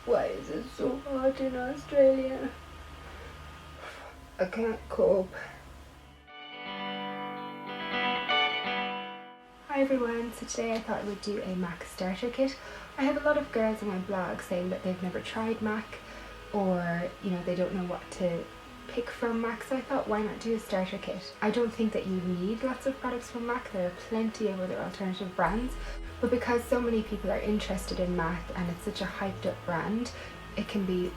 Why is it so hot in Australia? I can't cope. Hi everyone, so today I thought I would do a MAC starter kit. I have a lot of girls on my blog saying that they've never tried MAC, or they don't know what to pick from MAC, so I thought, why not do a starter kit? I don't think that you need lots of products from MAC. There are plenty of other alternative brands, but because so many people are interested in MAC and it's such a hyped up brand, it can be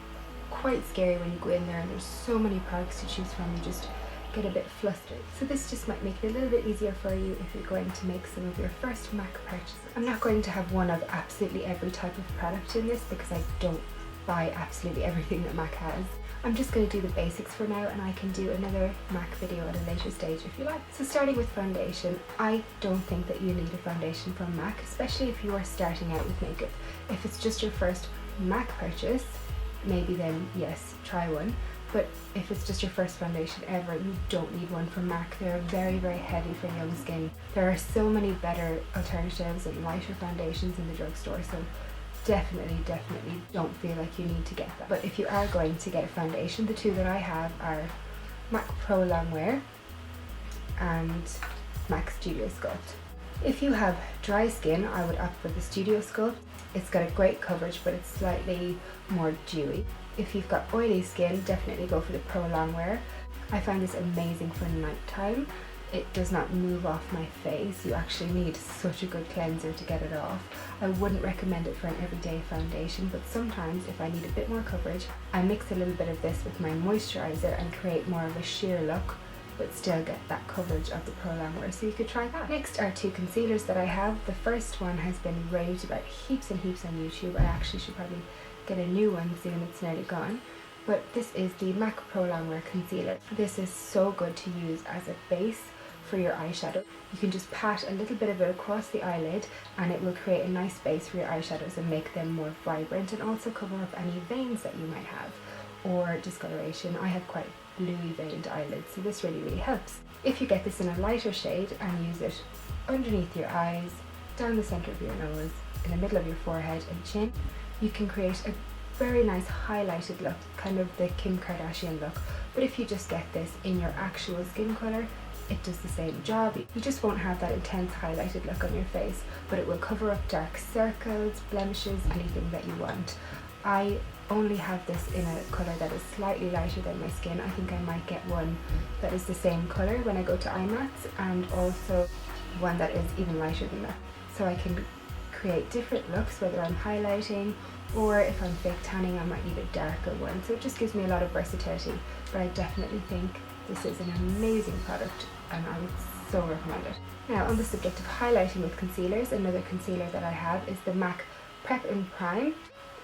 quite scary when you go in there and there's so many products to choose from. You just get a bit flustered. So this just might make it a little bit easier for you if you're going to make some of your first MAC purchases. I'm not going to have one of absolutely every type of product in this because I don't buy absolutely everything that MAC has. I'm just going to do the basics for now, and I can do another MAC video at a later stage if you like. So starting with foundation, I don't think that you need a foundation from MAC, especially if you are starting out with makeup. If it's just your first MAC purchase, maybe then yes, try one. But if it's just your first foundation ever, you don't need one from MAC. They're very, very heavy for young skin. There are so many better alternatives and lighter foundations in the drugstore, so definitely don't feel like you need to get that. But if you are going to get a foundation, the two that I have are MAC Prolongwear and MAC Studio Sculpt. If you have dry skin, I would opt for the Studio Sculpt. It's got a great coverage, but it's slightly more dewy. If you've got oily skin, definitely go for the Prolongwear. I find this amazing for nighttime. It does not move off my face. You actually need such a good cleanser to get it off. I wouldn't recommend it for an everyday foundation, but sometimes if I need a bit more coverage, I mix a little bit of this with my moisturizer and create more of a sheer look, but still get that coverage of the Prolongwear, so you could try that. Next are two concealers that I have. The first one has been raved about heaps and heaps on YouTube. I actually should probably get a new one soon, it's nearly gone. But this is the MAC Prolongwear Concealer. This is so good to use as a base for your eyeshadow. You can just pat a little bit of it across the eyelid and it will create a nice base for your eyeshadows and make them more vibrant, and also cover up any veins that you might have or discoloration. I have quite bluey veined eyelids, so this really helps. If you get this in a lighter shade and use it underneath your eyes, down the center of your nose, in the middle of your forehead and chin, you can create a very nice highlighted look, kind of the Kim Kardashian look. But if you just get this in your actual skin color, it does the same job. You just won't have that intense highlighted look on your face, but it will cover up dark circles, blemishes, anything that you want. I only have this in a colour that is slightly lighter than my skin. I think I might get one that is the same colour when I go to IMAX, and also one that is even lighter than that. So I can create different looks, whether I'm highlighting or if I'm fake tanning, I might need a darker one. So it just gives me a lot of versatility, but I definitely think this is an amazing product and I would so recommend it. Now, on the subject of highlighting with concealers, another concealer that I have is the MAC Prep and Prime.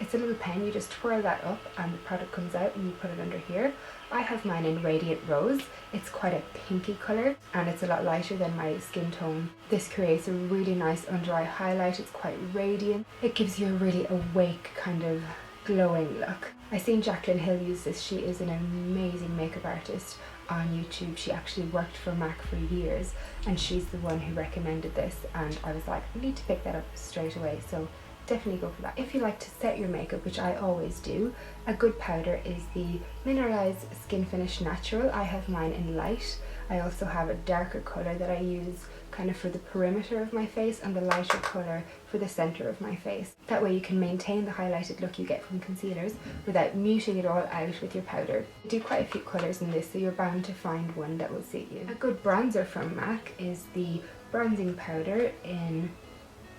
It's a little pen, you just twirl that up and the product comes out and you put it under here. I have mine in Radiant Rose. It's quite a pinky colour and it's a lot lighter than my skin tone. This creates a really nice under eye highlight. It's quite radiant. It gives you a really awake kind of glowing look. I seen Jaclyn Hill use this. She is an amazing makeup artist on YouTube. She actually worked for MAC for years and she's the one who recommended this, and I was like, I need to pick that up straight away. So definitely go for that. If you like to set your makeup, which I always do, a good powder is the Mineralize Skinfinish Natural. I have mine in light. I also have a darker colour that I use kind of for the perimeter of my face and the lighter colour for the centre of my face. That way you can maintain the highlighted look you get from concealers without muting it all out with your powder. I do quite a few colours in this, so you're bound to find one that will suit you. A good bronzer from MAC is the bronzing powder in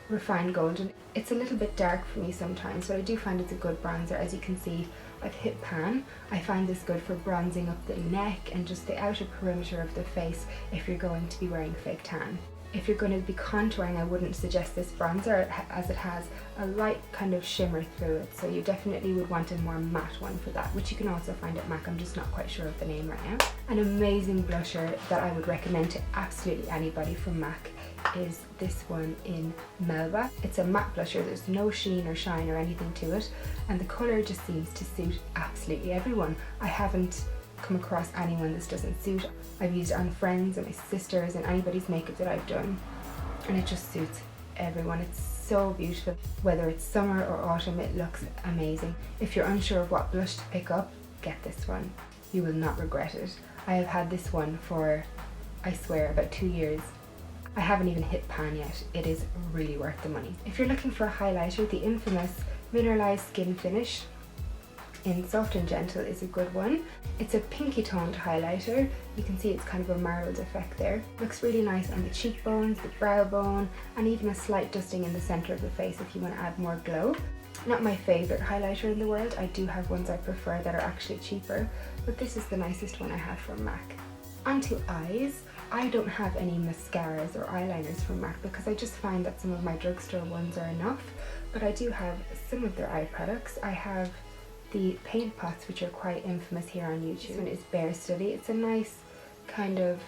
Refined Golden. It's a little bit dark for me sometimes, but I do find it's a good bronzer. As you can see, I've hit pan. I find this good for bronzing up the neck and just the outer perimeter of the face if you're going to be wearing fake tan. If you're going to be contouring, I wouldn't suggest this bronzer as it has a light kind of shimmer through it, so you definitely would want a more matte one for that, which you can also find at MAC. I'm just not quite sure of the name right now. An amazing blusher that I would recommend to absolutely anybody from MAC is this one in Melba. It's a matte blusher. There's no sheen or shine or anything to it, and the colour just seems to suit absolutely everyone. I haven't come across anyone this doesn't suit. I've used it on friends and my sisters and anybody's makeup that I've done, and it just suits everyone. It's so beautiful. Whether it's summer or autumn, it looks amazing. If you're unsure of what blush to pick up, get this one. You will not regret it. I have had this one for, I swear, about 2 years. I haven't even hit pan yet. It is really worth the money. If you're looking for a highlighter, the infamous Mineralize Skinfinish in Soft and Gentle is a good one. It's a pinky toned highlighter. You can see it's kind of a marbled effect there. Looks really nice on the cheekbones, the brow bone, and even a slight dusting in the center of the face if you want to add more glow. Not my favorite highlighter in the world. I do have ones I prefer that are actually cheaper, but this is the nicest one I have from MAC. Onto eyes. I don't have any mascaras or eyeliners from MAC because I just find that some of my drugstore ones are enough, but I do have some of their eye products. I have the paint pots, which are quite infamous here on YouTube. This one is Bare Study. It's a nice kind of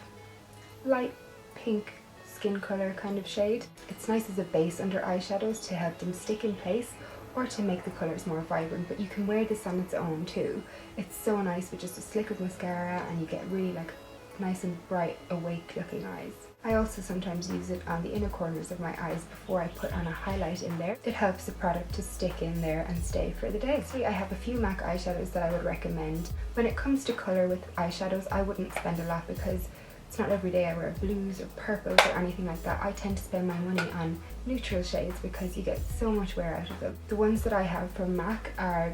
light pink skin colour kind of shade. It's nice as a base under eyeshadows to help them stick in place or to make the colours more vibrant, but you can wear this on its own too. It's so nice with just a slick of mascara and you get really like nice and bright, awake looking eyes. I also sometimes use it on the inner corners of my eyes before I put on a highlight in there. It helps the product to stick in there and stay for the day. So I have a few MAC eyeshadows that I would recommend. When it comes to colour with eyeshadows, I wouldn't spend a lot because it's not every day I wear blues or purples or anything like that. I tend to spend my money on neutral shades because you get so much wear out of them. The ones that I have from MAC are,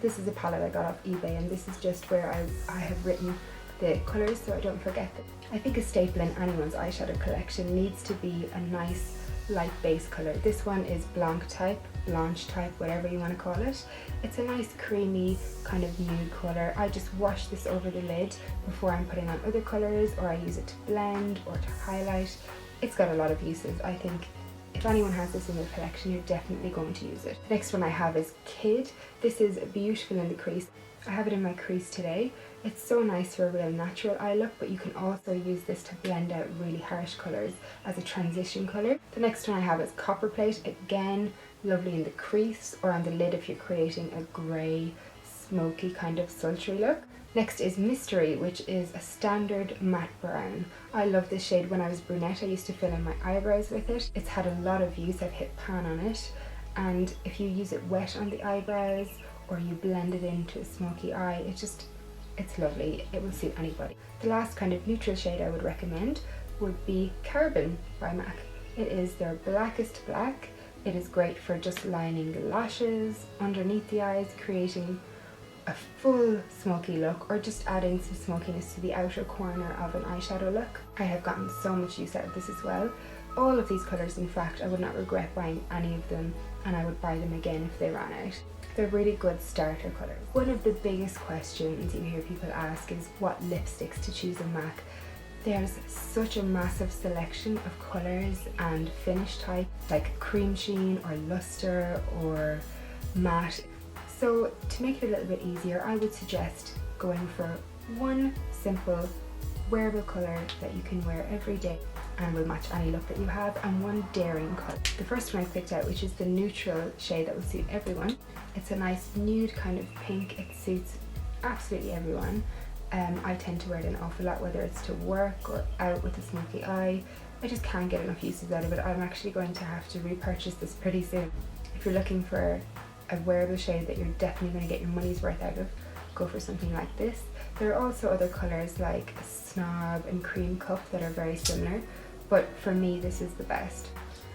this is a palette I got off eBay, and this is just where I have written the colours so I don't forget them. I think a staple in anyone's eyeshadow collection needs to be a nice light base colour. This one is Blanche type, whatever you want to call it. It's a nice creamy kind of nude colour. I just wash this over the lid before I'm putting on other colours, or I use it to blend or to highlight. It's got a lot of uses. I think if anyone has this in their collection, you're definitely going to use it. The next one I have is Kid. This is beautiful in the crease. I have it in my crease today. It's so nice for a real natural eye look, but you can also use this to blend out really harsh colours as a transition colour. The next one I have is Copperplate. Again, lovely in the crease or on the lid if you're creating a grey, smoky kind of sultry look. Next is Mystery, which is a standard matte brown. I love this shade. When I was brunette, I used to fill in my eyebrows with it. It's had a lot of use. I've hit pan on it, and if you use it wet on the eyebrows or you blend it into a smoky eye, it's lovely. It will suit anybody. The last kind of neutral shade I would recommend would be Carbon by MAC. It is their blackest black. It is great for just lining the lashes, underneath the eyes, creating a full smoky look, or just adding some smokiness to the outer corner of an eyeshadow look. I have gotten so much use out of this as well. All of these colours, in fact, I would not regret buying any of them, and I would buy them again if they ran out. They're really good starter colours. One of the biggest questions you hear people ask is what lipsticks to choose in MAC. There's such a massive selection of colours and finish type, like cream sheen or luster or matte. So to make it a little bit easier, I would suggest going for one simple wearable colour that you can wear every day and will match any look that you have, and one daring colour. The first one I picked out, which is the neutral shade that will suit everyone. It's a nice nude kind of pink. It suits absolutely everyone. I tend to wear it an awful lot, whether it's to work or out with a smoky eye. I just can't get enough uses out of it. I'm actually going to have to repurchase this pretty soon. If you're looking for a wearable shade that you're definitely going to get your money's worth out of, go for something like this. There are also other colours like Snob and Cream Cup that are very similar, but for me this is the best.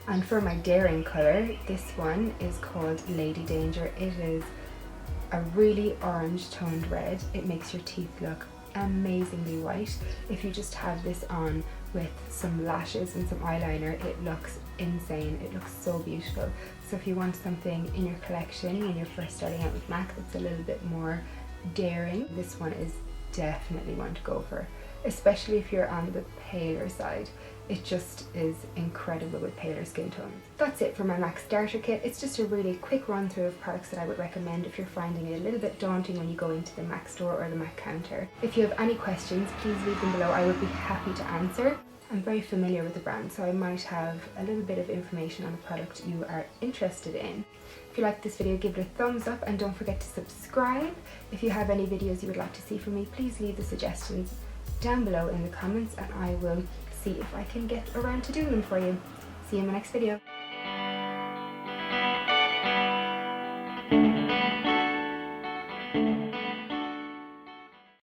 And for my daring colour, this one is called Lady Danger. It is a really orange toned red. It makes your teeth look amazingly white. If you just have this on with some lashes and some eyeliner, it looks insane. It looks so beautiful. So if you want something in your collection when you're first starting out with MAC that's a little bit more daring, this one is definitely one to go for, especially if you're on the paler side. It just is incredible with paler skin tones. That's it for my MAC starter kit. It's just a really quick run through of products that I would recommend if you're finding it a little bit daunting when you go into the MAC store or the MAC counter. If you have any questions, please leave them below. I would be happy to answer. I'm very familiar with the brand, so I might have a little bit of information on a product you are interested in. If you liked this video, give it a thumbs up and don't forget to subscribe. If you have any videos you would like to see from me, please leave the suggestions down below in the comments and I will see if I can get around to doing them for you. See you in my next video.